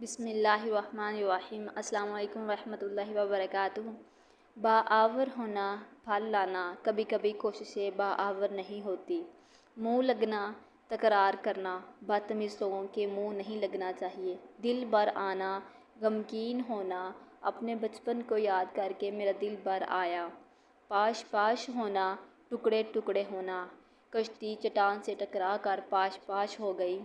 بسم اللہ الرحمن الرحیم۔ السلام علیکم ورحمۃ اللہ وبرکاتہ۔ باآور ہونا، پھل لانا، کبھی کبھی کوششیں باآور نہیں ہوتی۔ منہ لگنا، تکرار کرنا، بدتمیز لوگوں کے منہ نہیں لگنا چاہیے۔ دل بھر آنا، غمگین ہونا، اپنے بچپن کو یاد کر کے میرا دل بھر آیا۔ پاش پاش ہونا، ٹکڑے ٹکڑے ہونا، کشتی چٹان سے ٹکرا کر پاش پاش ہو گئی۔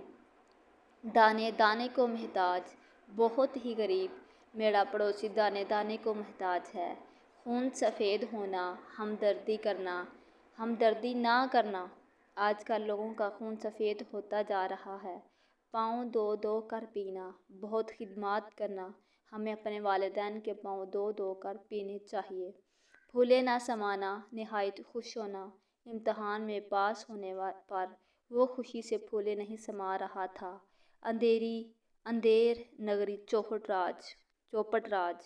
دانے دانے کو محتاج، بہت ہی غریب، میرا پڑوسی دانے دانے کو محتاج ہے۔ خون سفید ہونا، ہمدردی کرنا، ہمدردی نہ کرنا۔ آج کل لوگوں کا خون سفید ہوتا جا رہا ہے۔ پاؤں دھو دھو کر پینا، بہت خدمات کرنا، ہمیں اپنے والدین کے پاؤں دھو دھو کر پینے چاہیے۔ پھولے نہ سمانا، نہایت خوش ہونا، امتحان میں پاس ہونے پر وہ خوشی سے پھولے نہیں سما رہا تھا۔ اندھیر نگری چوپٹ راج،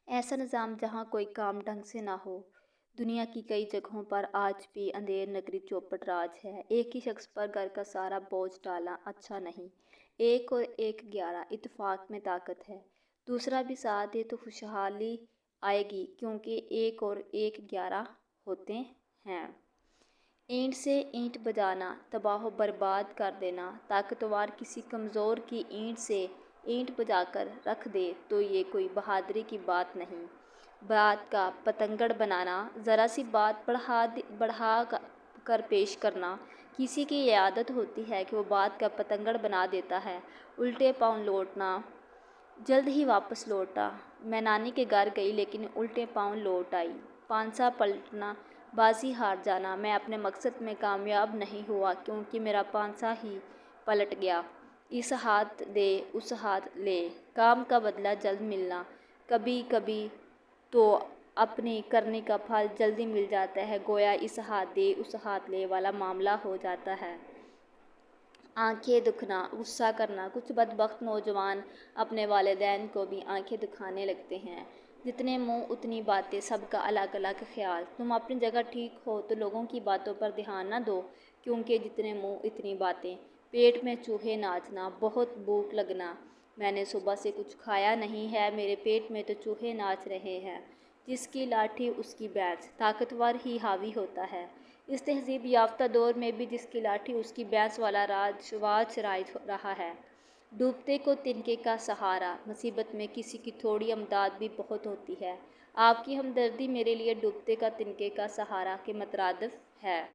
ایسا نظام جہاں کوئی کام ڈھنگ سے نہ ہو۔ دنیا کی کئی جگہوں پر آج بھی اندھیر نگری چوپٹ راج ہے۔ ایک ہی شخص پر گھر کا سارا بوجھ ڈالنا اچھا نہیں۔ 1 اور 1 11، اتفاق میں طاقت ہے۔ دوسرا بھی ساتھ دے تو خوشحالی آئے گی، کیونکہ 1 اور 1 11 ہوتے ہیں۔ اینٹ سے اینٹ بجانا، تباہ و برباد کر دینا۔ طاقتور کسی کمزور کی اینٹ سے اینٹ بجا کر رکھ دے تو یہ کوئی بہادری کی بات نہیں۔ بات کا پتنگڑ بنانا، ذرا سی بات بڑھا کر پیش کرنا۔ کسی کی یہ عادت ہوتی ہے کہ وہ بات کا پتنگڑ بنا دیتا ہے۔ الٹے پاؤں لوٹنا، جلد ہی واپس لوٹا۔ میں نانی کے گھر گئی لیکن الٹے پاؤں لوٹ آئی۔ پانسا پلٹنا، بازی ہار جانا، میں اپنے مقصد میں کامیاب نہیں ہوا کیونکہ میرا پانسا ہی پلٹ گیا۔ اس ہاتھ دے اس ہاتھ لے، کام کا بدلہ جلد ملنا۔ کبھی کبھی تو اپنے کرنے کا پھل جلدی مل جاتا ہے، گویا اس ہاتھ دے اس ہاتھ لے والا معاملہ ہو جاتا ہے۔ آنکھیں دکھنا، غصہ کرنا، کچھ بدبخت نوجوان اپنے والدین کو بھی آنکھیں دکھانے لگتے ہیں۔ جتنے منہ اتنی باتیں، سب کا الگ الگ خیال۔ تم اپنی جگہ ٹھیک ہو تو لوگوں کی باتوں پر دھیان نہ دو، کیونکہ جتنے منہ اتنی باتیں۔ پیٹ میں چوہے ناچنا، بہت بھوک لگنا، میں نے صبح سے کچھ کھایا نہیں ہے، میرے پیٹ میں تو چوہے ناچ رہے ہیں۔ جس کی لاٹھی اس کی بھینس، طاقتور ہی حاوی ہوتا ہے۔ اس تہذیب یافتہ دور میں بھی جس کی لاٹھی اس کی بھینس والا رواج رائج رہا ہے۔ ڈوبتے کو تنکے کا سہارا، مصیبت میں کسی کی تھوڑی امداد بھی بہت ہوتی ہے۔ آپ کی ہمدردی میرے لیے ڈوبتے کا تنکے کا سہارا کے مترادف ہے۔